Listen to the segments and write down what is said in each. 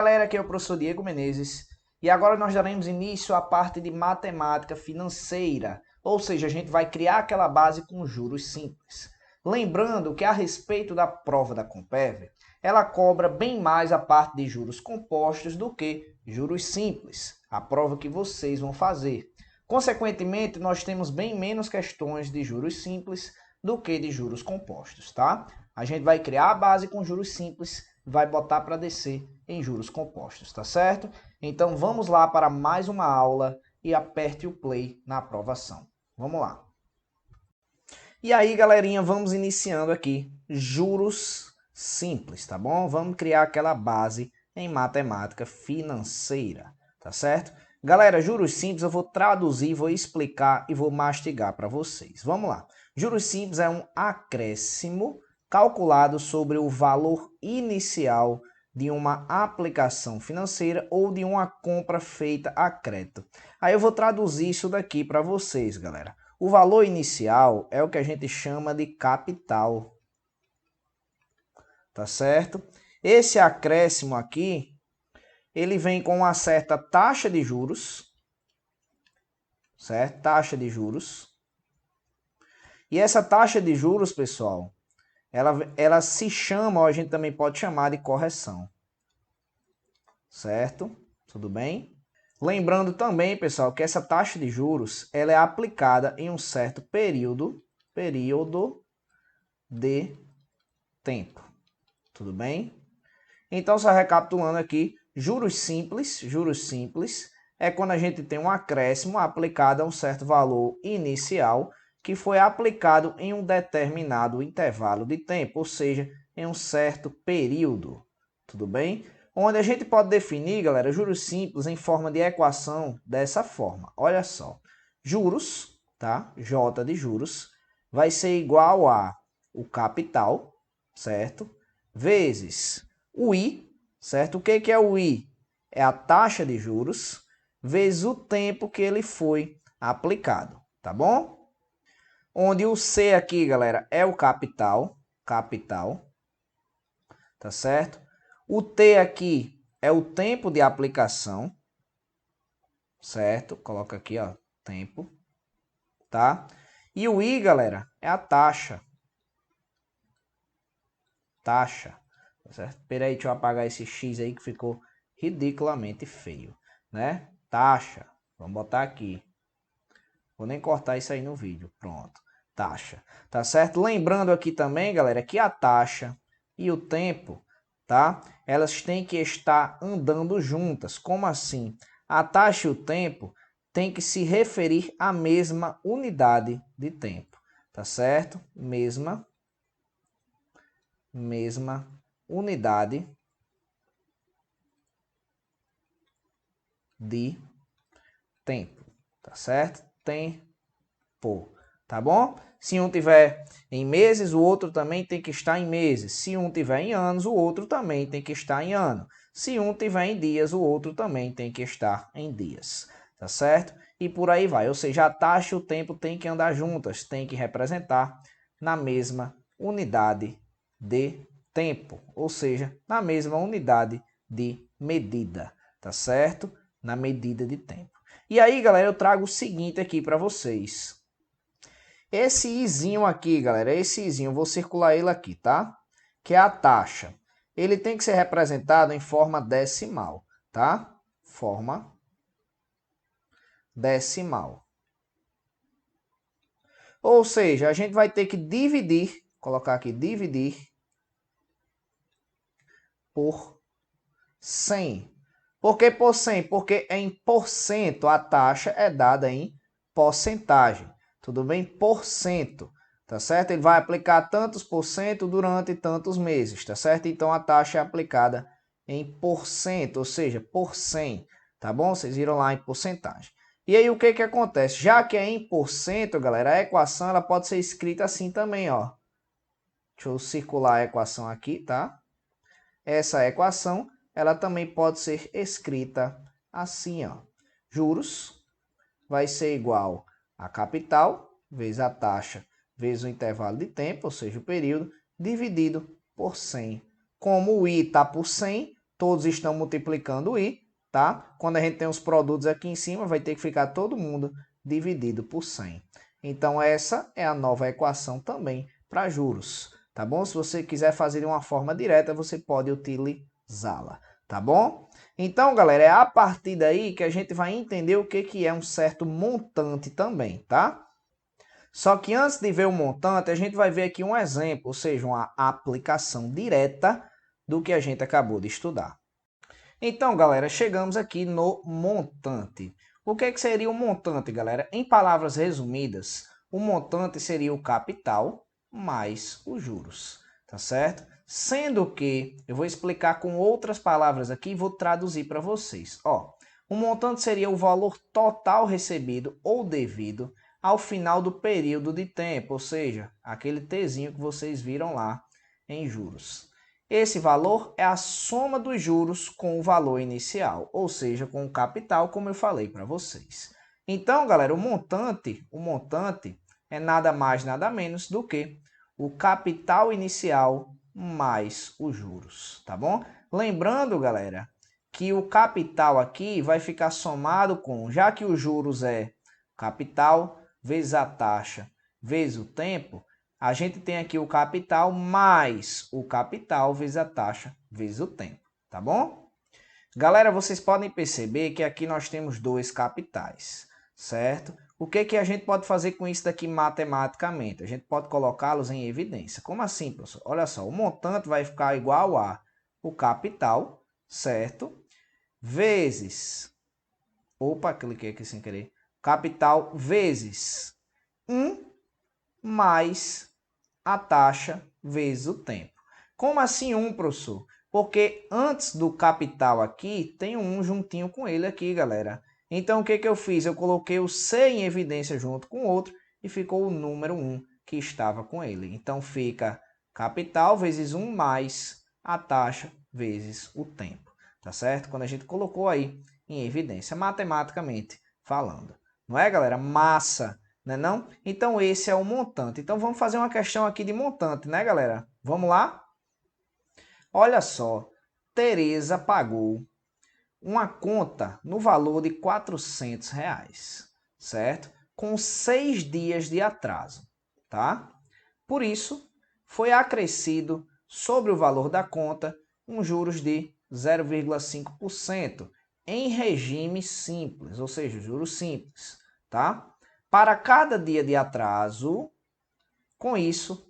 Galera, aqui é o professor Diego Menezes e agora nós daremos início à parte de matemática financeira, ou seja, a gente vai criar aquela base com juros simples. Lembrando que a respeito da prova da Compeva, ela cobra bem mais a parte de juros compostos do que juros simples, a prova que vocês vão fazer. Consequentemente, nós temos bem menos questões de juros simples do que de juros compostos, tá? A gente vai criar a base com juros simples, vai botar para descer em juros compostos, tá certo? Então vamos lá para mais uma aula e aperte o play na aprovação. Vamos lá. E aí, galerinha, vamos iniciando aqui juros simples, tá bom? Vamos criar aquela base em matemática financeira, tá certo? Galera, juros simples eu vou traduzir, vou explicar e vou mastigar para vocês. Vamos lá. Juros simples é um acréscimo calculado sobre o valor inicial de uma aplicação financeira ou de uma compra feita a crédito. Aí eu vou traduzir isso daqui para vocês, galera. O valor inicial é o que a gente chama de capital, tá certo? Esse acréscimo aqui, ele vem com uma certa taxa de juros, certo? Taxa de juros. E essa taxa de juros, pessoal, ela se chama, ou a gente também pode chamar de correção, certo? Tudo bem? Lembrando também, pessoal, que essa taxa de juros ela é aplicada em um certo período de tempo. Tudo bem? Então, só recapitulando aqui, juros simples é quando a gente tem um acréscimo aplicado a um certo valor inicial que foi aplicado em um determinado intervalo de tempo, ou seja, em um certo período. Tudo bem? Onde a gente pode definir, galera, juros simples em forma de equação dessa forma. Olha só. Juros, tá? J de juros, vai ser igual a o capital, certo? Vezes o I, certo? O que é o I? É a taxa de juros, vezes o tempo que ele foi aplicado, tá bom? Onde o C aqui, galera, é o capital, tá certo? O T aqui é o tempo de aplicação, certo? Coloca aqui, ó, tempo, tá? E o I, galera, é a taxa. Taxa, tá certo? Espera aí, deixa eu apagar esse X aí que ficou ridiculamente feio, né? Taxa, vamos botar aqui. Vou nem cortar isso aí no vídeo, pronto. Taxa, tá certo? Lembrando aqui também, galera, que a taxa e o tempo, tá? Elas têm que estar andando juntas. Como assim? A taxa e o tempo têm que se referir à mesma unidade de tempo, tá certo? Mesma unidade de tempo, tá certo? Tempo, tá bom? Se um tiver em meses, o outro também tem que estar em meses. Se um tiver em anos, o outro também tem que estar em ano. Se um tiver em dias, o outro também tem que estar em dias, tá certo? E por aí vai, ou seja, a taxa e o tempo tem que andar juntas, tem que representar na mesma unidade de tempo, ou seja, na mesma unidade de medida, tá certo? Na medida de tempo. E aí, galera, eu trago o seguinte aqui para vocês. Esse izinho aqui, galera, esse izinho, eu vou circular ele aqui, tá? Que é a taxa. Ele tem que ser representado em forma decimal, tá? Forma decimal. Ou seja, a gente vai ter que dividir, colocar aqui, dividir por 100. Por que por 100? Porque em porcento a taxa é dada em porcentagem. Tudo bem? Porcento. Tá certo? Ele vai aplicar tantos por cento durante tantos meses, tá certo? Então a taxa é aplicada em porcento, ou seja, por 100, tá bom? Vocês viram lá em porcentagem. E aí o que que acontece? Já que é em porcento, galera, a equação ela pode ser escrita assim também, ó. Deixa eu circular a equação aqui, tá? Essa equação, ela também pode ser escrita assim, ó. Juros vai ser igual a capital vezes a taxa vezes o intervalo de tempo, ou seja, o período, dividido por 100. Como o I está por 100, todos estão multiplicando I, tá? Quando a gente tem os produtos aqui em cima, vai ter que ficar todo mundo dividido por 100. Então, essa é a nova equação também para juros, tá bom? Se você quiser fazer de uma forma direta, você pode utilizá-la, tá bom? Então, galera, é a partir daí que a gente vai entender o que é um certo montante também, tá? Só que antes de ver o montante, a gente vai ver aqui um exemplo, ou seja, uma aplicação direta do que a gente acabou de estudar. Então, galera, chegamos aqui no montante. O que seria o montante, galera? Em palavras resumidas, o montante seria o capital mais os juros, tá certo? Sendo que, eu vou explicar com outras palavras aqui e vou traduzir para vocês. Ó, o montante seria o valor total recebido ou devido ao final do período de tempo, ou seja, aquele Tzinho que vocês viram lá em juros. Esse valor é a soma dos juros com o valor inicial, ou seja, com o capital, como eu falei para vocês. Então, galera, o montante é nada mais, nada menos do que o capital inicial mais os juros, tá bom? Lembrando, galera, que o capital aqui vai ficar somado com, já que os juros é capital vezes a taxa vezes o tempo, a gente tem aqui o capital mais o capital vezes a taxa vezes o tempo, tá bom? Galera, vocês podem perceber que aqui nós temos dois capitais, certo? O que a gente pode fazer com isso daqui matematicamente? A gente pode colocá-los em evidência. Como assim, professor? Olha só, o montante vai ficar igual a o capital, certo? Vezes, opa, cliquei aqui sem querer, capital vezes 1 mais a taxa vezes o tempo. Como assim 1, professor? Porque antes do capital aqui, tem um 1 juntinho com ele aqui, galera. Então, o que eu fiz? Eu coloquei o C em evidência junto com o outro e ficou o número 1 que estava com ele. Então, fica capital vezes 1 mais a taxa vezes o tempo. Tá certo? Quando a gente colocou aí em evidência, matematicamente falando. Não é, galera? Massa, não é não? Então, esse é o montante. Então, vamos fazer uma questão aqui de montante, né, galera? Vamos lá? Olha só, Tereza pagou uma conta no valor de R$400, certo? Com 6 dias de atraso, tá? Por isso, foi acrescido sobre o valor da conta um juros de 0,5% em regime simples, ou seja, juros simples, tá? Para cada dia de atraso, com isso,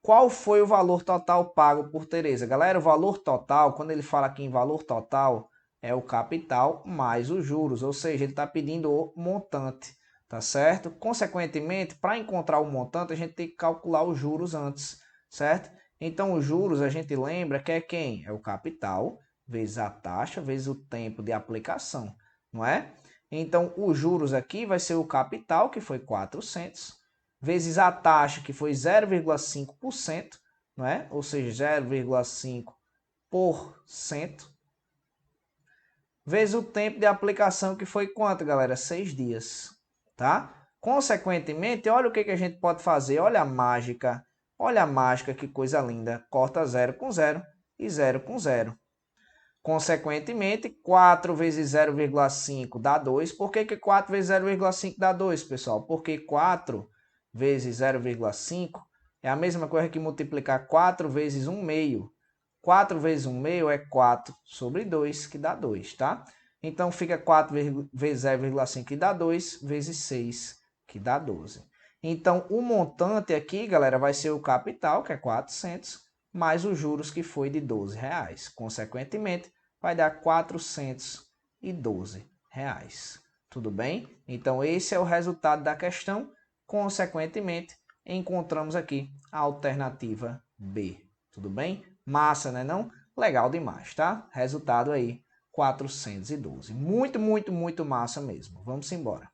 qual foi o valor total pago por Tereza? Galera, o valor total, quando ele fala aqui em valor total, é o capital mais os juros, ou seja, ele está pedindo o montante, tá certo? Consequentemente, para encontrar o montante, a gente tem que calcular os juros antes, certo? Então, os juros, a gente lembra que é quem? É o capital vezes a taxa vezes o tempo de aplicação, não é? Então, os juros aqui vai ser o capital, que foi 400, vezes a taxa, que foi 0,5%, não é? Ou seja, 0,5%, vezes o tempo de aplicação, que foi quanto, galera? 6 dias, tá? Consequentemente, olha o que a gente pode fazer. Olha a mágica, que coisa linda. Corta 0 com 0 e 0 com 0. Consequentemente, 4 vezes 0,5 dá 2. Por que 4 vezes 0,5 dá 2, pessoal? Porque 4 vezes 0,5 é a mesma coisa que multiplicar 4 vezes 1 meio. 4 vezes 1 meio é 4 sobre 2, que dá 2, tá? Então, fica 4 vezes 0,5, que dá 2, vezes 6, que dá 12. Então, o montante aqui, galera, vai ser o capital, que é 400, mais os juros, que foi de R$12. Consequentemente, vai dar R$412. Tudo bem? Então, esse é o resultado da questão. Consequentemente, encontramos aqui a alternativa B. Tudo bem? Massa, né não? Legal demais, tá? Resultado aí, 412. Muito, muito, muito massa mesmo. Vamos embora.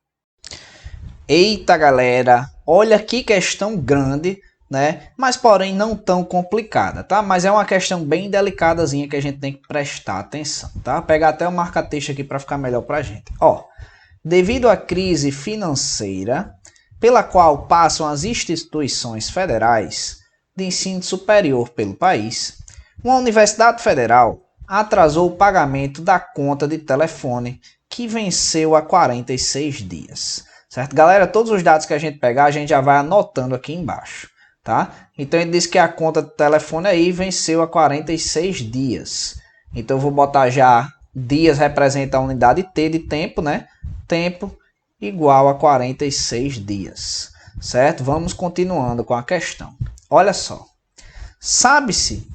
Eita, galera! Olha que questão grande, né? Mas, porém, não tão complicada, tá? Mas é uma questão bem delicadazinha que a gente tem que prestar atenção, tá? Vou pegar até o marca-texto aqui para ficar melhor pra gente. Ó, devido à crise financeira pela qual passam as instituições federais de ensino superior pelo país, uma universidade federal atrasou o pagamento da conta de telefone que venceu há 46 dias. Certo? Galera, todos os dados que a gente pegar, a gente já vai anotando aqui embaixo. Tá? Então ele diz que a conta de telefone aí venceu há 46 dias. Então eu vou botar já dias representa a unidade T de tempo, né? Tempo igual a 46 dias. Certo? Vamos continuando com a questão. Olha só. Sabe-se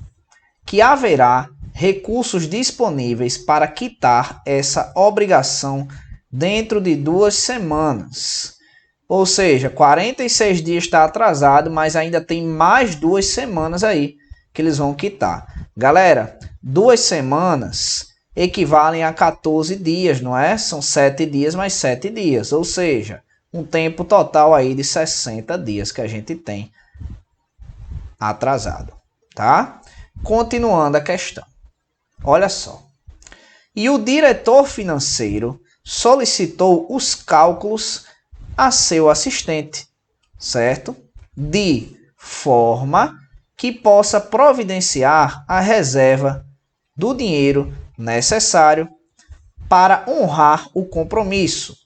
que haverá recursos disponíveis para quitar essa obrigação dentro de 2 semanas. Ou seja, 46 dias está atrasado, mas ainda tem mais 2 semanas aí que eles vão quitar. Galera, 2 semanas equivalem a 14 dias, não é? São 7 dias mais 7 dias. Ou seja, um tempo total aí de 60 dias que a gente tem atrasado, tá? Continuando a questão. Olha só. E o diretor financeiro solicitou os cálculos a seu assistente, certo? De forma que possa providenciar a reserva do dinheiro necessário para honrar o compromisso,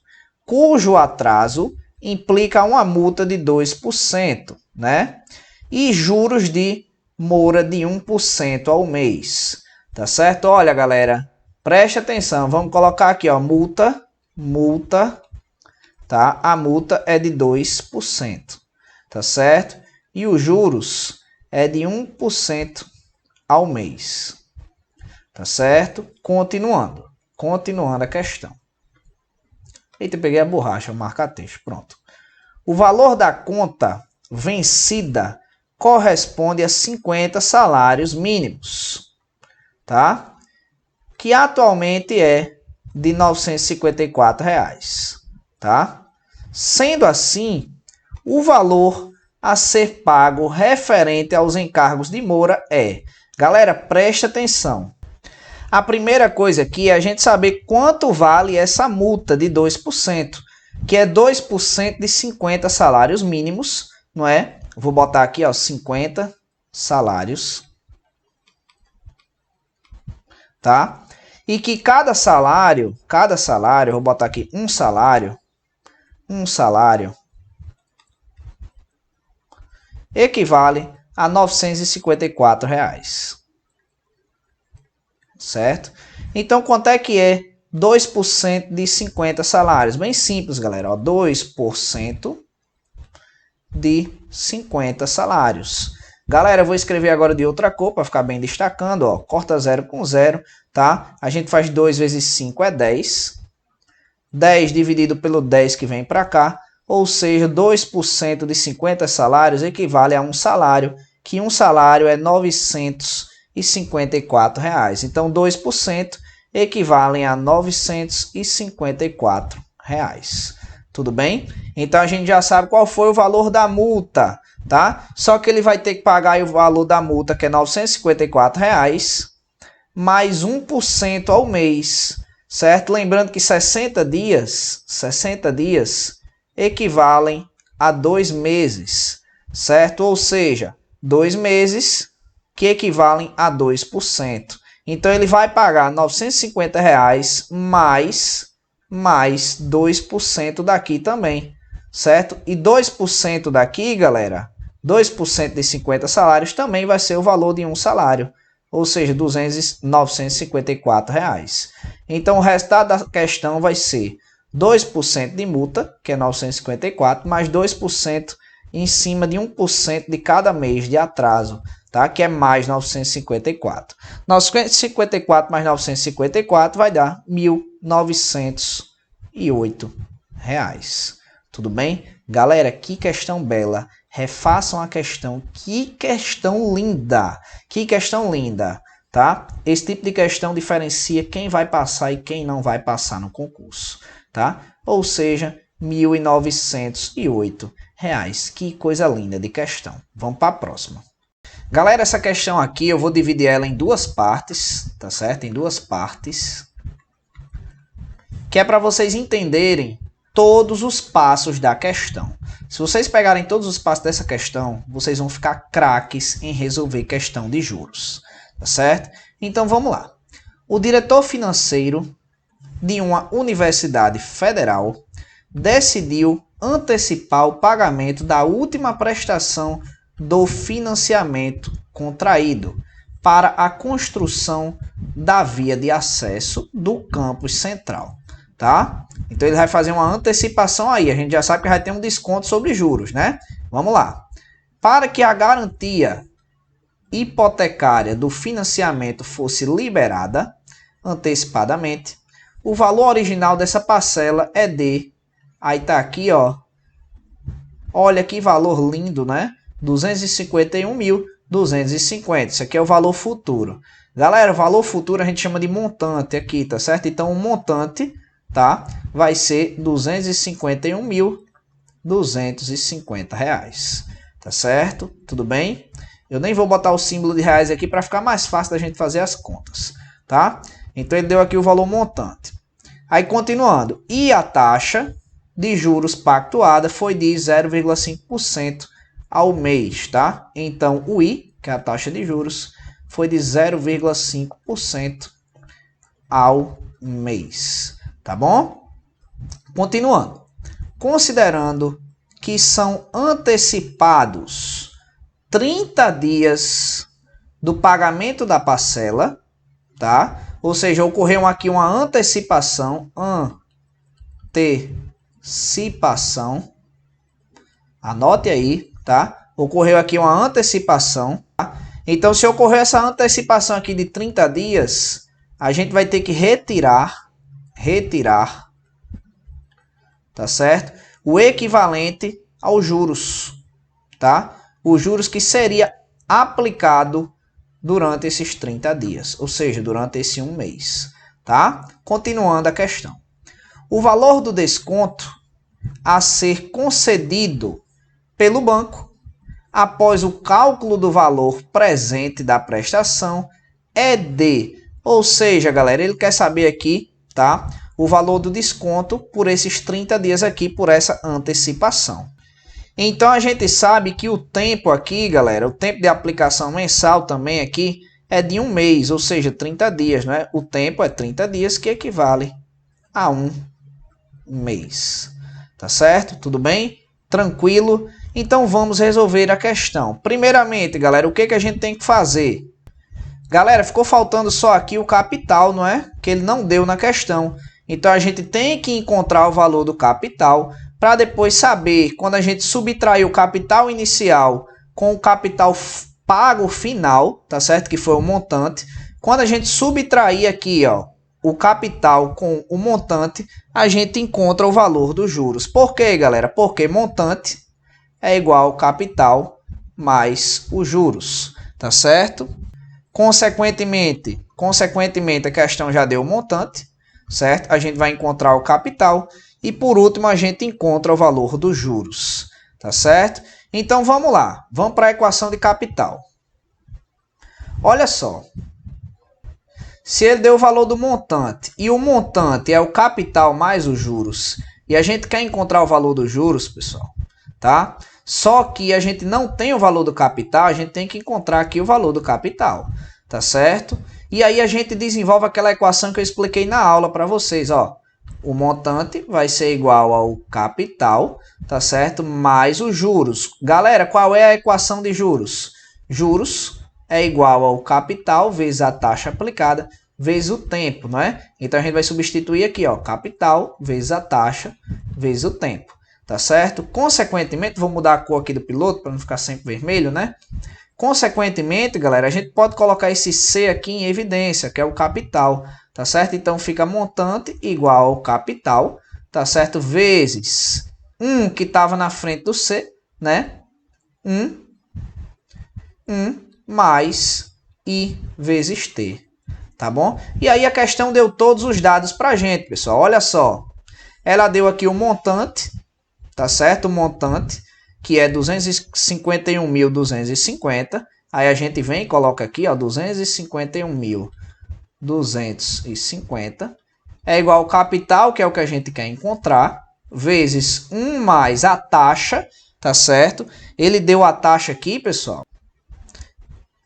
cujo atraso implica uma multa de 2%, né? E juros de mora de 1% ao mês. Tá certo? Olha, galera, preste atenção. Vamos colocar aqui, ó, multa, tá? A multa é de 2%, tá certo? E os juros é de 1% ao mês. Tá certo? Continuando a questão. Eita, peguei a borracha, marca texto, pronto. O valor da conta vencida corresponde a 50 salários mínimos, tá? Que atualmente é de R$ 954, tá? Sendo assim, o valor a ser pago referente aos encargos de mora é... Galera, preste atenção. A primeira coisa aqui é a gente saber quanto vale essa multa de 2%, que é 2% de 50 salários mínimos, não é? Vou botar aqui, ó, 50 salários, tá? E que cada salário, vou botar aqui um salário equivale a R$ 954, certo? Então, quanto é que é 2% de 50 salários? Bem simples, galera, ó, 2% de 50 salários. Galera, eu vou escrever agora de outra cor para ficar bem destacando, ó. Corta 0 com 0, tá? A gente faz 2 vezes 5 é 10. 10 dividido pelo 10 que vem para cá, ou seja, 2% de 50 salários equivale a um salário, que um salário é R$ 954. Então, 2% equivalem a R$ 954. Tudo bem? Então, a gente já sabe qual foi o valor da multa, tá? Só que ele vai ter que pagar o valor da multa, que é R$ 954, mais 1% ao mês, certo? Lembrando que 60 dias equivalem a 2 meses, certo? Ou seja, 2 meses que equivalem a 2%. Então, ele vai pagar R$ 950 mais 2% daqui também, certo? E 2% daqui, galera, 2% de 50 salários também vai ser o valor de um salário, ou seja, R$ 954. Então, o resultado da questão vai ser 2% de multa, que é 954, mais 2% em cima de 1% de cada mês de atraso, tá? Que é mais 954. 954 mais 954 vai dar R$ 1.908. Tudo bem? Galera, que questão bela. Refaçam a questão. Que questão linda. Que questão linda, tá? Esse tipo de questão diferencia quem vai passar e quem não vai passar no concurso, tá? Ou seja, R$ 1.908. Que coisa linda de questão. Vamos para a próxima. Galera, essa questão aqui eu vou dividir ela em duas partes, tá certo? Em duas partes. Que é para vocês entenderem todos os passos da questão. Se vocês pegarem todos os passos dessa questão, vocês vão ficar craques em resolver questão de juros, tá certo? Então vamos lá. o diretor financeiro de uma universidade federal decidiu antecipar o pagamento da última prestação do financiamento contraído para a construção da via de acesso do campus central, tá? Então ele vai fazer uma antecipação aí, a gente já sabe que vai ter um desconto sobre juros, né? Vamos lá. Para que a garantia hipotecária do financiamento fosse liberada antecipadamente, o valor original dessa parcela é de... Aí tá aqui, ó. Olha que valor lindo, né? 251.250. Isso aqui é o valor futuro. Galera, o valor futuro a gente chama de montante aqui, tá certo? Então o montante, tá? Vai ser R$ 251.250. Tá certo? Tudo bem? Eu nem vou botar o símbolo de reais aqui para ficar mais fácil da gente fazer as contas, tá? Então ele deu aqui o valor montante. Aí continuando. E a taxa de juros pactuada foi de 0,5% ao mês, tá? Então o I, que é a taxa de juros, foi de 0,5% ao mês, tá bom? Continuando. Considerando que são antecipados 30 dias do pagamento da parcela, tá? Ou seja, ocorreu aqui uma antecipação, anote aí, tá? Ocorreu aqui uma antecipação, tá? Então, se ocorrer essa antecipação aqui de 30 dias, a gente vai ter que retirar, tá certo? O equivalente aos juros, tá? Os juros que seria aplicado durante esses 30 dias, ou seja, durante esse um mês, tá? Continuando a questão. O valor do desconto a ser concedido pelo banco após o cálculo do valor presente da prestação é de, ou seja, galera, ele quer saber aqui, tá? O valor do desconto por esses 30 dias aqui, por essa antecipação. Então a gente sabe que o tempo aqui, galera, o tempo de aplicação mensal também aqui é de um mês, ou seja, 30 dias, né? O tempo é 30 dias, que equivale a um mês. Tá certo? Tudo bem? Tranquilo? Então vamos resolver a questão. Primeiramente, galera, o que a gente tem que fazer? Galera, ficou faltando só aqui o capital, não é? Que ele não deu na questão. Então a gente tem que encontrar o valor do capital para depois saber, quando a gente subtrair o capital inicial com o capital pago final, tá certo? Que foi o montante. Quando a gente subtrair aqui, ó, o capital com o montante, a gente encontra o valor dos juros. Por quê, galera? Porque montante é igual ao capital mais os juros, tá certo? Consequentemente, a questão já deu o montante, certo? A gente vai encontrar o capital e por último a gente encontra o valor dos juros, tá certo? Então vamos lá, vamos para a equação de capital. Olha só, se ele deu o valor do montante e o montante é o capital mais os juros e a gente quer encontrar o valor dos juros, pessoal, tá? Só que a gente não tem o valor do capital, a gente tem que encontrar aqui o valor do capital, tá certo? E aí a gente desenvolve aquela equação que eu expliquei na aula para vocês, ó. O montante vai ser igual ao capital, tá certo? Mais os juros. Galera, qual é a equação de juros? Juros é igual ao capital vezes a taxa aplicada vezes o tempo, não é? Então a gente vai substituir aqui, ó, capital vezes a taxa vezes o tempo, tá certo? Consequentemente, vou mudar a cor aqui do piloto para não ficar sempre vermelho, né? Consequentemente, galera, a gente pode colocar esse C aqui em evidência, que é o capital, tá certo? Então fica montante igual ao capital, tá certo? Vezes 1 que estava na frente do C, né? 1 mais I vezes T, tá bom? E aí a questão deu todos os dados pra gente, pessoal. Olha só, ela deu aqui o montante, tá certo? O montante, que é 251.250. Aí a gente vem e coloca aqui, ó, 251.250 é igual ao capital, que é o que a gente quer encontrar, vezes 1 mais a taxa, tá certo? Ele deu a taxa aqui, pessoal.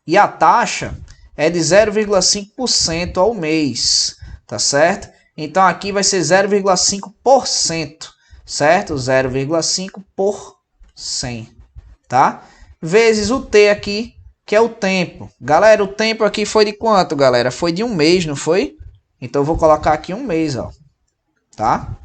E a taxa é de 0,5% ao mês, tá certo? Então aqui vai ser 0,5%, certo? 0,5 por 100, tá? Vezes o T aqui, que é o tempo. Galera, o tempo aqui foi de quanto, galera? Foi de um mês, não foi? Então eu vou colocar aqui um mês, ó, tá?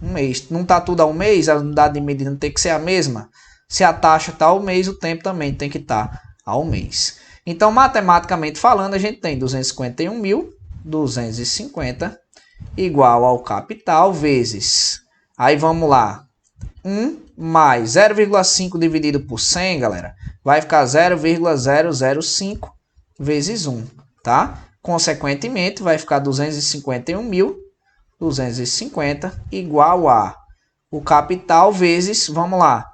Um mês. Não tá tudo ao mês, a unidade de medida não tem que ser a mesma. Se a taxa está ao mês, o tempo também tem que estar ao mês. Então, matematicamente falando, a gente tem 251.250 igual ao capital vezes. Aí vamos lá. 1 mais 0,5 dividido por 100, galera, vai ficar 0,005 vezes 1, tá? Consequentemente, vai ficar 251.250 igual a o capital vezes, vamos lá,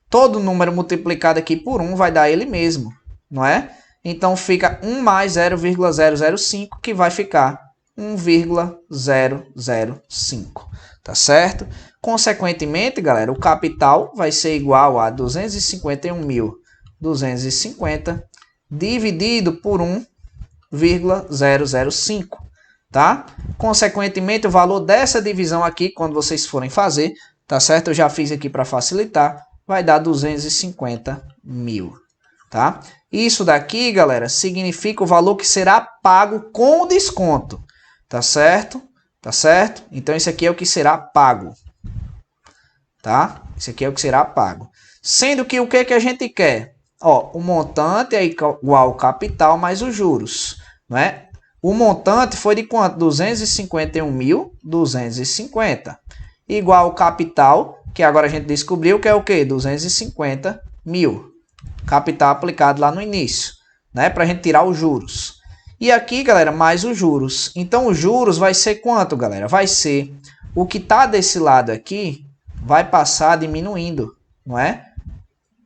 todo número multiplicado aqui por 1 vai dar ele mesmo, não é? Então fica 1 mais 0,005, que vai ficar 1,005, tá certo? Consequentemente, galera, o capital vai ser igual a 251.250 dividido por 1,005, tá? Consequentemente, o valor dessa divisão aqui, quando vocês forem fazer, tá certo? Eu já fiz aqui para facilitar, vai dar 250 mil, tá? Isso daqui, galera, significa o valor que será pago com o desconto, tá certo? Tá certo? Então, isso aqui é o que será pago, tá? Isso aqui é o que será pago. Sendo que o que a gente quer? Ó, o montante é igual ao capital mais os juros, não é? O montante foi de quanto? 251.250. Igual ao capital, que agora a gente descobriu que é o quê? 250 mil. Capital aplicado lá no início, né? Para a gente tirar os juros. E aqui, galera, mais os juros. Então, os juros vai ser quanto, galera? Vai ser o que está desse lado aqui, vai passar diminuindo, não é?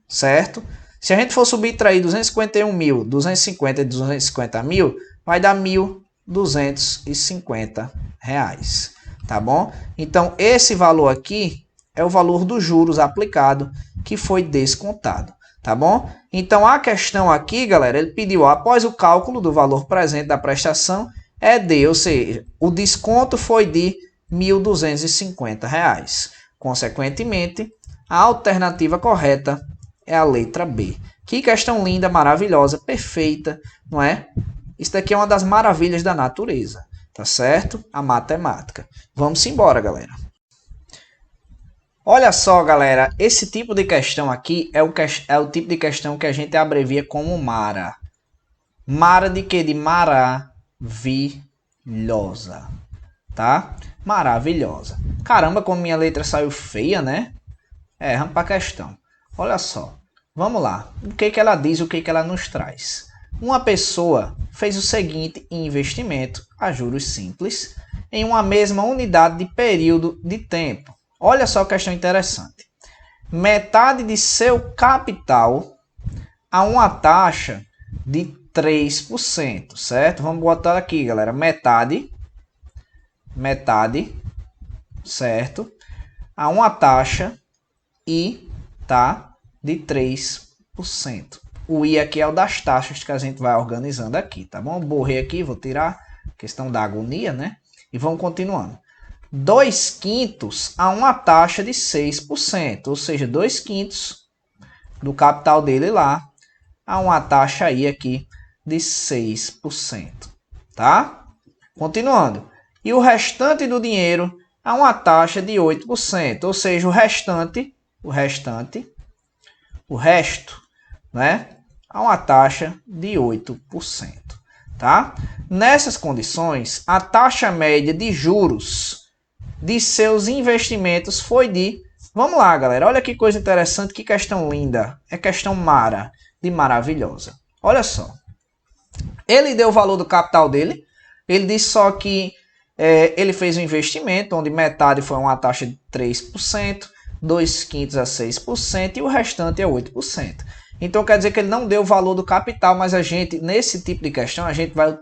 Certo? Se a gente for subtrair 251.000, 250 e 250 mil, vai dar 1.250 reais, tá bom? Então, esse valor aqui é o valor dos juros aplicado que foi descontado, tá bom? Então, a questão aqui, galera, ele pediu, após o cálculo do valor presente da prestação, é de, ou seja, o desconto foi de R$1.250 reais. Consequentemente, a alternativa correta é a letra B. Que questão linda, maravilhosa, perfeita, não é? Isso daqui é uma das maravilhas da natureza, tá certo? A matemática. Vamos embora, galera. Olha só, galera, esse tipo de questão aqui é o tipo de questão que a gente abrevia como MARA. MARA de quê? De maravilhosa, tá? Maravilhosa. Caramba, como minha letra saiu feia, né? Vamos para a questão. Olha só, vamos lá. O que ela diz, o que ela nos traz? Uma pessoa fez o seguinte investimento a juros simples em uma mesma unidade de período de tempo. Olha só que questão interessante. Metade de seu capital a uma taxa de 3%, certo? Vamos botar aqui, galera. Metade, certo? A uma taxa I, tá? De 3%. O I aqui é o das taxas que a gente vai organizando aqui, tá bom? Borrei aqui, vou tirar questão da agonia, né? E vamos continuando. 2/5 a uma taxa de 6%, ou seja, 2/5 do capital dele lá a uma taxa aí aqui de 6%, tá? Continuando. E o restante do dinheiro a uma taxa de 8%, ou seja, o resto, né? A uma taxa de 8%, tá? Nessas condições, a taxa média de juros de seus investimentos foi de... Vamos lá, galera. Olha que coisa interessante, que questão linda. É questão Mara, de maravilhosa. Olha só. Ele deu o valor do capital dele. Ele disse só que ele fez um investimento, onde metade foi uma taxa de 3%, 2/5 a 6% e o restante é 8%. Então quer dizer que ele não deu o valor do capital, mas a gente, nesse tipo de questão, a gente vai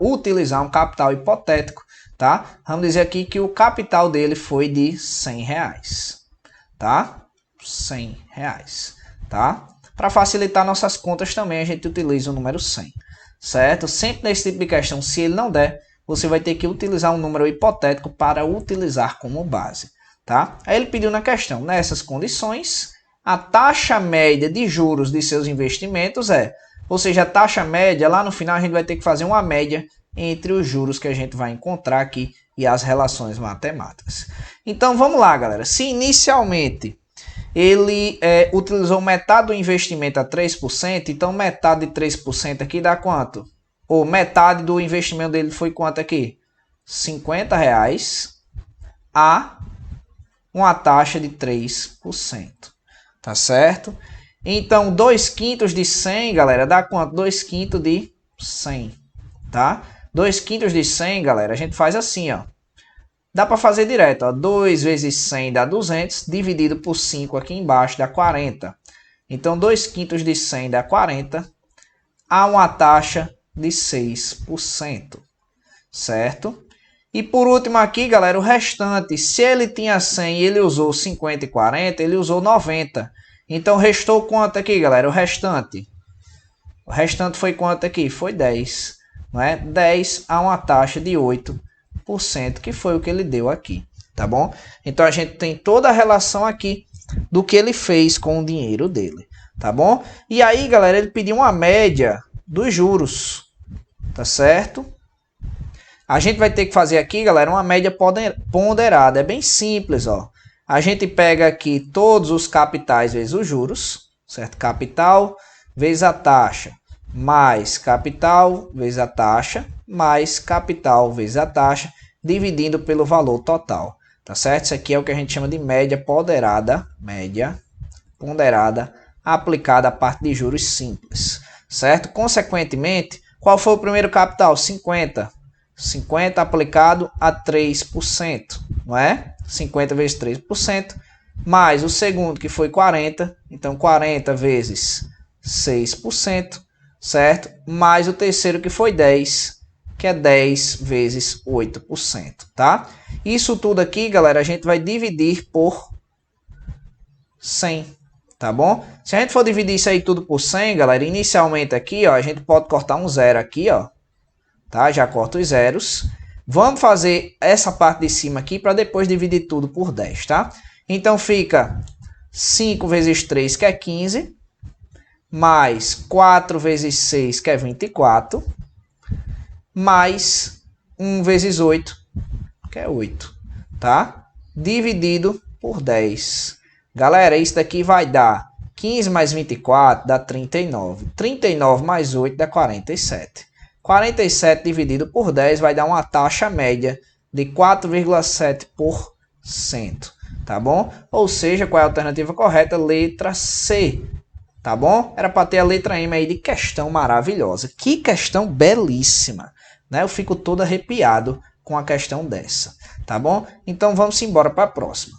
utilizar um capital hipotético, tá? Vamos dizer aqui que o capital dele foi de R$100, tá? R$100, tá? Para facilitar nossas contas também, a gente utiliza o número 100, certo? Sempre nesse tipo de questão, se ele não der, você vai ter que utilizar um número hipotético para utilizar como base, tá? Aí ele pediu na questão, nessas condições, a taxa média de juros de seus investimentos ou seja, a taxa média, lá no final a gente vai ter que fazer uma média entre os juros que a gente vai encontrar aqui e as relações matemáticas. Então vamos lá, galera. Se inicialmente ele utilizou metade do investimento a 3%, então metade de 3% aqui dá quanto? Ou metade do investimento dele foi quanto aqui? R$50 a uma taxa de 3%. Tá certo? Então, 2/5 de 100, galera, dá quanto? 2/5 de 100, tá? 2/5 de 100, galera, a gente faz assim, ó. Dá para fazer direto, ó. 2 vezes 100 dá 200, dividido por 5 aqui embaixo dá 40. Então, 2/5 de 100 dá 40, a uma taxa de 6%, certo? E por último aqui, galera, o restante, se ele tinha 100 e ele usou 50 e 40, ele usou 90. Então, restou quanto aqui, galera? O restante foi quanto aqui? Foi 10. Não é? 10 a uma taxa de 8%, que foi o que ele deu aqui. Tá bom? Então, a gente tem toda a relação aqui do que ele fez com o dinheiro dele. Tá bom? E aí, galera, ele pediu uma média dos juros. Tá certo? A gente vai ter que fazer aqui, galera, uma média ponderada. É bem simples, ó. A gente pega aqui todos os capitais vezes os juros, certo? Capital vezes a taxa, mais capital vezes a taxa, mais capital vezes a taxa, dividindo pelo valor total, tá certo? Isso aqui é o que a gente chama de média ponderada, aplicada à parte de juros simples, certo? Consequentemente, qual foi o primeiro capital? 50. 50 aplicado a 3%, não é? 50 vezes 3%, mais o segundo que foi 40, então 40 vezes 6%, certo? Mais o terceiro que foi 10, que é 10 vezes 8%, tá? Isso tudo aqui, galera, a gente vai dividir por 100, tá bom? Se a gente for dividir isso aí tudo por 100, galera, inicialmente aqui, ó, a gente pode cortar um zero aqui, ó, tá? Já corta os zeros. Vamos fazer essa parte de cima aqui para depois dividir tudo por 10, tá? Então fica 5 vezes 3, que é 15, mais 4 vezes 6, que é 24, mais 1 vezes 8, que é 8, tá? Dividido por 10. Galera, isso daqui vai dar 15 mais 24 dá 39. 39 mais 8 dá 47. 47 dividido por 10 vai dar uma taxa média de 4,7%, tá bom? Ou seja, qual é a alternativa correta? Letra C, tá bom? Era para ter a letra M aí de questão maravilhosa. Que questão belíssima, né? Eu fico todo arrepiado com a questão dessa, tá bom? Então vamos embora para a próxima.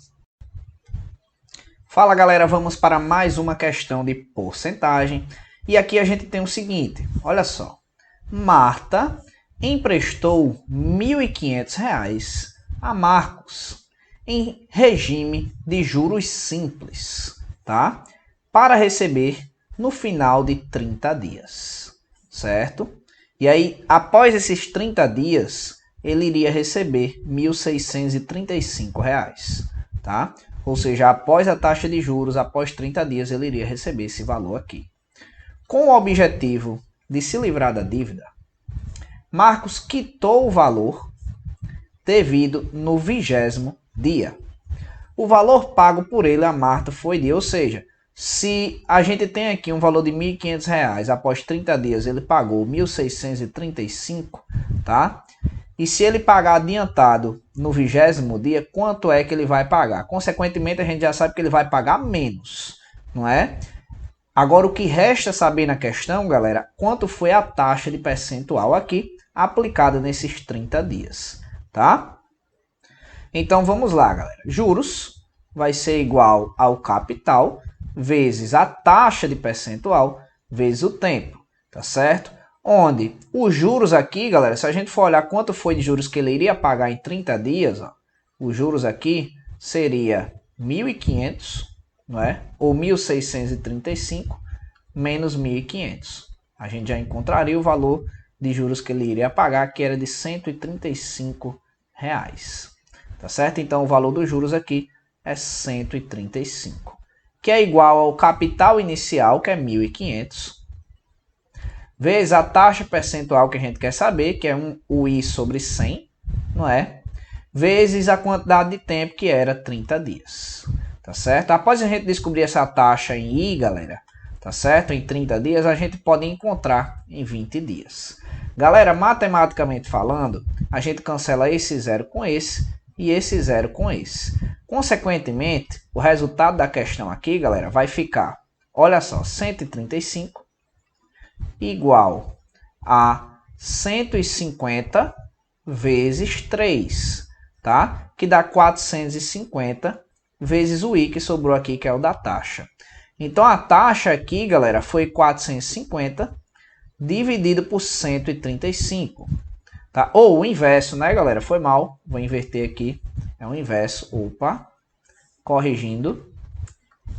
Fala, galera, vamos para mais uma questão de porcentagem. E aqui a gente tem o seguinte, olha só. Marta emprestou R$ 1.500 a Marcos em regime de juros simples, tá? Para receber no final de 30 dias, certo? E aí, após esses 30 dias, ele iria receber R$ 1.635, tá? Ou seja, após a taxa de juros, após 30 dias, ele iria receber esse valor aqui. Com o objetivo de se livrar da dívida, Marcos quitou o valor devido no 20º dia. O valor pago por ele a Marta foi de, ou seja, se a gente tem aqui um valor de R$ 1.500, após 30 dias ele pagou R$ 1.635, tá? E se ele pagar adiantado no 20º dia, quanto é que ele vai pagar? Consequentemente, a gente já sabe que ele vai pagar menos, não é? Agora, o que resta saber na questão, galera, quanto foi a taxa de percentual aqui aplicada nesses 30 dias, tá? Então, vamos lá, galera. Juros vai ser igual ao capital vezes a taxa de percentual vezes o tempo, tá certo? Onde os juros aqui, galera, se a gente for olhar quanto foi de juros que ele iria pagar em 30 dias, ó, os juros aqui seria 1.500, não é? Ou 1.635 menos 1.500, A gente já encontraria o valor de juros que ele iria pagar, que era de R$ 135. Tá certo? Então o valor dos juros aqui é 135, que é igual ao capital inicial, que é 1.500, vezes a taxa percentual que a gente quer saber, que é o I sobre 100, não é? Vezes a quantidade de tempo, que era 30 dias. Tá certo? Após a gente descobrir essa taxa em I, galera, tá certo? Em 30 dias, a gente pode encontrar em 20 dias. Galera, matematicamente falando, a gente cancela esse zero com esse e esse zero com esse. Consequentemente, o resultado da questão aqui, galera, vai ficar, olha só, 135 igual a 150 vezes 3, tá? Que dá 450 vezes o I que sobrou aqui, que é o da taxa. Então, a taxa aqui, galera, foi 450 dividido por 135. Tá? Ou o inverso, né, galera? Foi mal. Vou inverter aqui. É o inverso. Opa. Corrigindo.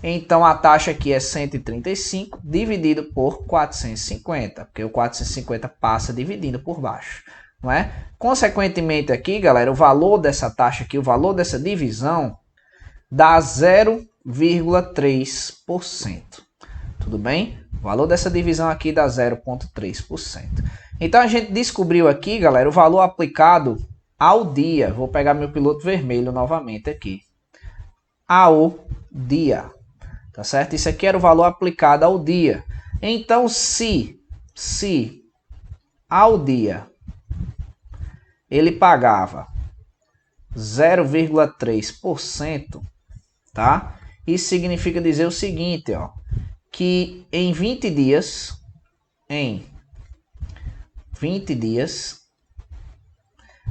Então, a taxa aqui é 135 dividido por 450. Porque o 450 passa dividindo por baixo. Não é? Consequentemente aqui, galera, o valor dessa taxa aqui, o valor dessa divisão, dá 0,3%. Tudo bem? O valor dessa divisão aqui dá 0,3%. Então a gente descobriu aqui, galera, o valor aplicado ao dia. Vou pegar meu piloto vermelho novamente aqui. Ao dia. Tá certo? Isso aqui era o valor aplicado ao dia. Então, se ao dia ele pagava 0,3%, tá? Isso significa dizer o seguinte, ó, que em 20 dias,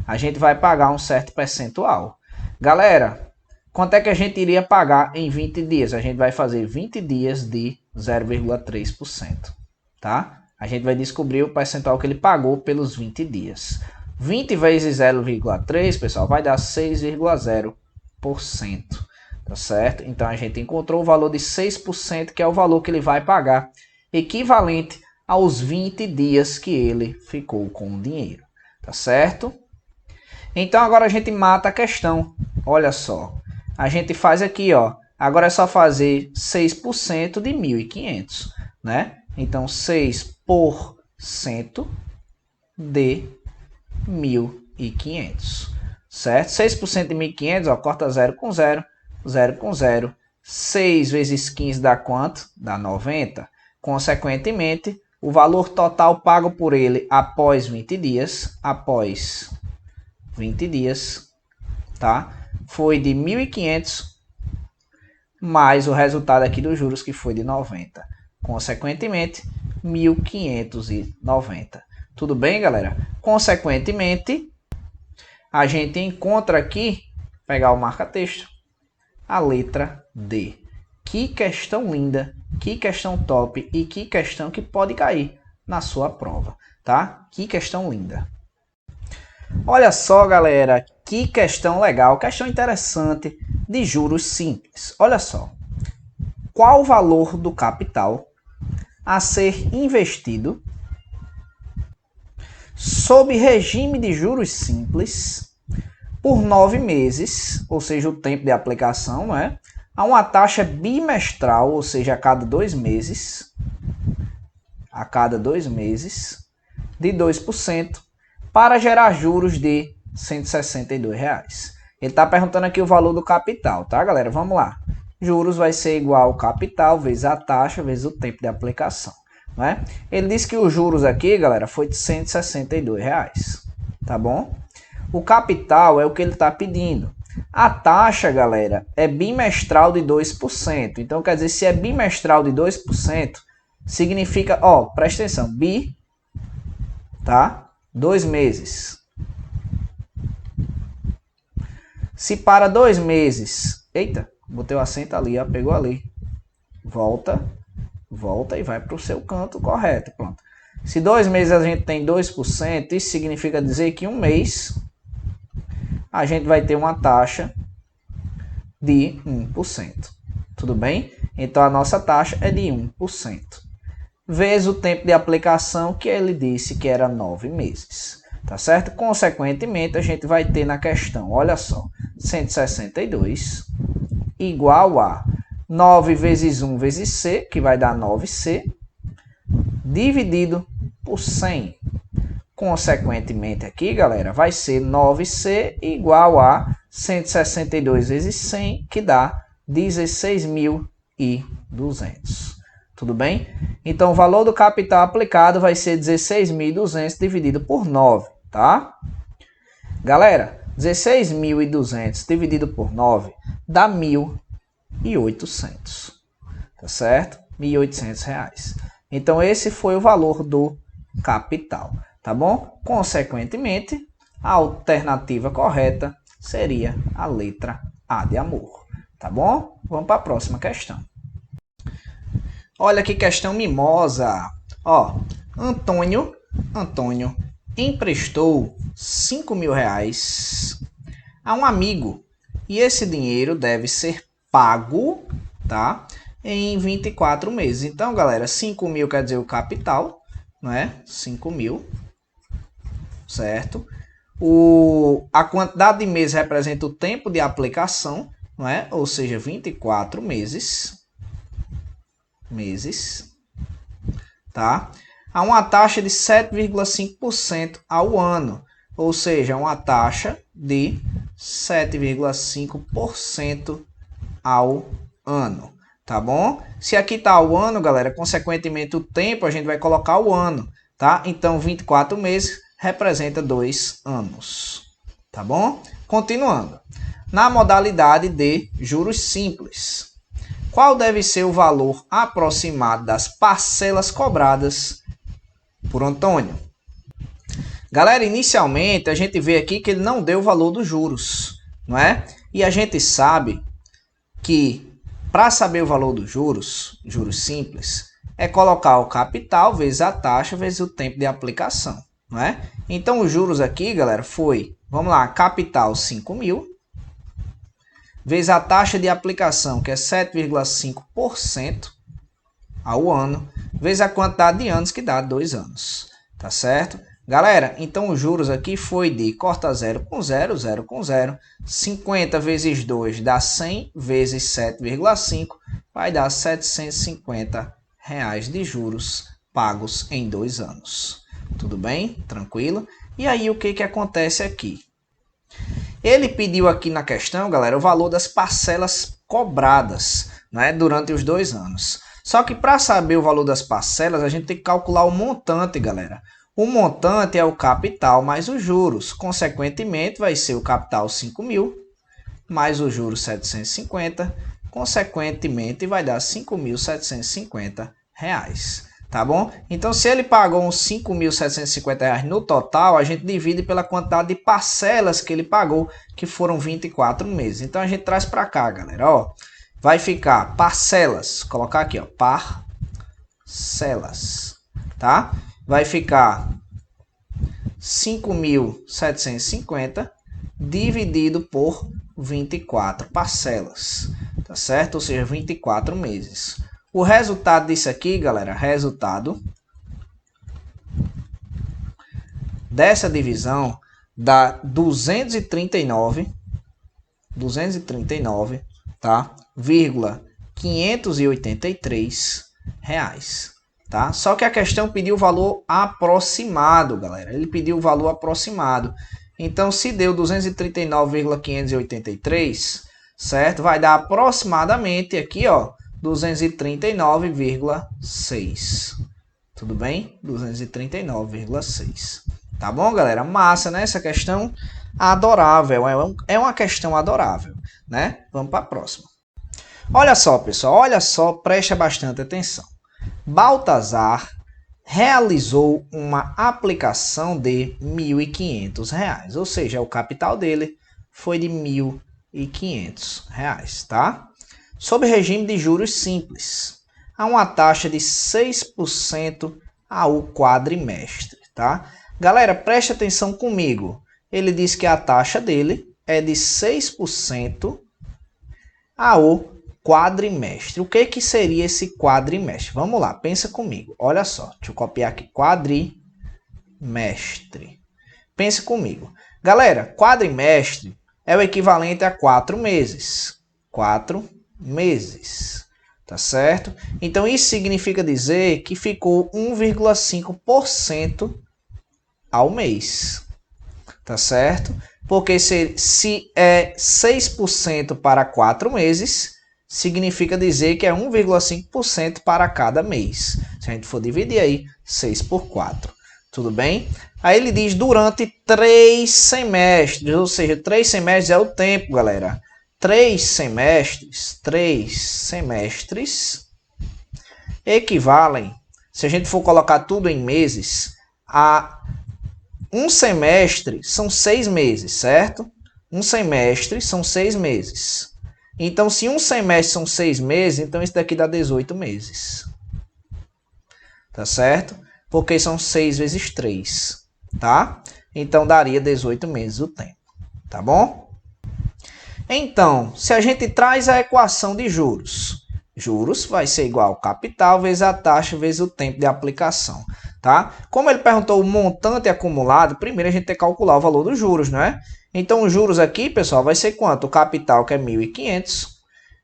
a gente vai pagar um certo percentual. Galera, quanto é que a gente iria pagar em 20 dias? A gente vai fazer 20 dias de 0,3%, tá? A gente vai descobrir o percentual que ele pagou pelos 20 dias. 20 vezes 0,3, pessoal, vai dar 6,0%. Tá certo? Então a gente encontrou o valor de 6%, que é o valor que ele vai pagar, equivalente aos 20 dias que ele ficou com o dinheiro. Tá certo? Então agora a gente mata a questão. Olha só. A gente faz aqui, ó. Agora é só fazer 6% de 1.500, né? Então 6% de 1.500, certo? 6% de 1.500, ó, corta 0 com 0, 0 com 0. 6 vezes 15 dá quanto? Dá 90. Consequentemente, o valor total pago por ele após 20 dias, tá? Foi de 1.500 mais o resultado aqui dos juros, que foi de 90. Consequentemente, 1.590. Tudo bem, galera? Consequentemente, a gente encontra aqui, pegar o marca-texto, a letra D. Que questão linda, que questão top e que questão que pode cair na sua prova, tá? Que questão linda. Olha só, galera, que questão legal, questão interessante de juros simples. Olha só. Qual o valor do capital a ser investido sob regime de juros simples por 9 meses, ou seja, o tempo de aplicação, não é? A uma taxa bimestral, ou seja, a cada 2 meses, de 2%, para gerar juros de R$ 162. Ele está perguntando aqui o valor do capital, tá, galera? Vamos lá. Juros vai ser igual ao capital vezes a taxa vezes o tempo de aplicação, não é? Ele disse que os juros aqui, galera, foi de R$ 162, tá bom? O capital é o que ele está pedindo. A taxa, galera, é bimestral de 2%. Então, quer dizer, se é bimestral de 2%, significa, ó, presta atenção, bi, tá? 2 meses. Se para 2 meses, eita, botei o acento ali, ó, pegou ali. Volta e vai para o seu canto correto, pronto. Se 2 meses a gente tem 2%, isso significa dizer que 1 mês a gente vai ter uma taxa de 1%. Tudo bem? Então a nossa taxa é de 1%. vezes o tempo de aplicação, que ele disse que era 9 meses. Tá certo? Consequentemente, a gente vai ter na questão, olha só, 162 igual a 9 vezes 1 vezes C, que vai dar 9C, dividido por 100. Consequentemente aqui, galera, vai ser 9C igual a 162 vezes 100, que dá 16.200. Tudo bem? Então, o valor do capital aplicado vai ser 16.200 dividido por 9, tá? Galera, 16.200 dividido por 9 dá 1.800, tá certo? R$1.800. Então, esse foi o valor do capital, tá bom? Consequentemente, a alternativa correta seria a letra A de amor, tá bom? Vamos para a próxima questão. Olha que questão mimosa. Ó, Antônio emprestou R$5.000 a um amigo e esse dinheiro deve ser pago, tá? Em 24 meses. Então, galera, 5.000 quer dizer o capital, não é? 5.000, certo? A quantidade de meses representa o tempo de aplicação, não é? Ou seja, 24 meses, tá? A uma taxa de 7,5% ao ano, ou seja, uma taxa de 7,5% ao ano, tá bom? Se aqui está o ano, galera, consequentemente o tempo a gente vai colocar o ano, tá? Então 24 meses representa 2 anos, tá bom? Continuando. Na modalidade de juros simples, qual deve ser o valor aproximado das parcelas cobradas por Antônio? Galera, inicialmente a gente vê aqui que ele não deu o valor dos juros, não é? E a gente sabe que para saber o valor dos juros simples, é colocar o capital vezes a taxa vezes o tempo de aplicação, não é? Então os juros aqui, galera, foi, vamos lá, capital 5.000, vezes a taxa de aplicação, que é 7,5% ao ano, vezes a quantidade de anos, que dá 2 anos, tá certo? Galera, então os juros aqui foi de corta 0 com 0, 0 com 0, 50 vezes 2 dá 100, vezes 7,5, vai dar R$750 de juros pagos em 2 anos. Tudo bem? Tranquilo? E aí o que acontece aqui? Ele pediu aqui na questão, galera, o valor das parcelas cobradas, né, durante os 2 anos. Só que para saber o valor das parcelas, a gente tem que calcular o montante, galera. O montante é o capital mais os juros. Consequentemente, vai ser o capital 5.000 mais os juros 750. Consequentemente, vai dar R$5.750. Tá bom? Então, se ele pagou uns R$5.750 no total, a gente divide pela quantidade de parcelas que ele pagou, que foram 24 meses. Então, a gente traz para cá, galera. Ó, vai ficar parcelas. Colocar aqui, ó, parcelas. Tá? Vai ficar 5.750 dividido por 24 parcelas, tá certo? Ou seja, 24 meses. O resultado disso aqui, galera, resultado dessa divisão dá 239, tá? 583 reais. Tá? Só que a questão pediu o valor aproximado, galera. Ele pediu o valor aproximado. Então, se deu 239,583, certo? Vai dar aproximadamente aqui, ó, 239,6. Tudo bem? 239,6. Tá bom, galera? Massa, né? Essa questão adorável. É uma questão adorável, né? Vamos para a próxima. Olha só, pessoal. Olha só, preste bastante atenção. Baltazar realizou uma aplicação de R$1.500, ou seja, o capital dele foi de R$1.500, tá? Sob regime de juros simples, há uma taxa de 6% ao quadrimestre, tá? Galera, preste atenção comigo. Ele diz que a taxa dele é de 6% ao quadrimestre. O que que seria esse quadrimestre? Vamos lá, pensa comigo. Olha só, deixa eu copiar aqui. Quadrimestre. Pense comigo. Galera, quadrimestre é o equivalente a 4 meses. 4 meses. Tá certo? Então, isso significa dizer que ficou 1,5% ao mês. Tá certo? Porque se é 6% para 4 meses, significa dizer que é 1,5% para cada mês. Se a gente for dividir aí, 6 por 4. Tudo bem? Aí ele diz durante 3 semestres, ou seja, 3 semestres é o tempo, galera. 3 semestres equivalem, se a gente for colocar tudo em meses, a um semestre são 6 meses, certo? Um semestre são 6 meses. Então, se um semestre são 6 meses, então isso daqui dá 18 meses. Tá certo? Porque são 6 vezes 3, tá? Então, daria 18 meses o tempo, tá bom? Então, se a gente traz a equação de juros, juros vai ser igual ao capital vezes a taxa vezes o tempo de aplicação, tá? Como ele perguntou o montante acumulado, primeiro a gente tem que calcular o valor dos juros, não é? Então, os juros aqui, pessoal, vai ser quanto? O capital, que é 1.500,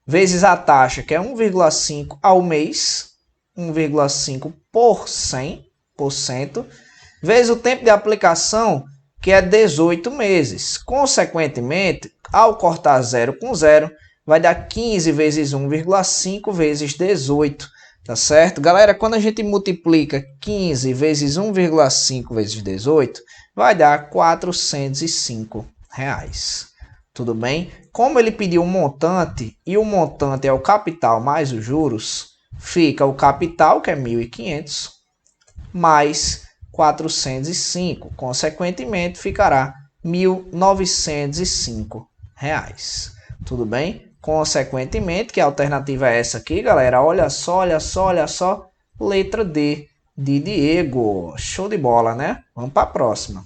vezes a taxa, que é 1,5 ao mês, 1,5 por 100%, vezes o tempo de aplicação, que é 18 meses. Consequentemente, ao cortar 0 com 0, vai dar 15 vezes 1,5 vezes 18. Tá certo? Galera, quando a gente multiplica 15 vezes 1,5 vezes 18, vai dar R$ 405. Tudo bem? Como ele pediu um montante, e o montante é o capital mais os juros, fica o capital, que é 1.500, mais 405. Consequentemente, ficará R$ 1.905. Tudo bem? Consequentemente, que a alternativa é essa aqui, galera. Olha só, olha só, olha só. Letra D de Diego. Show de bola, né? Vamos para a próxima.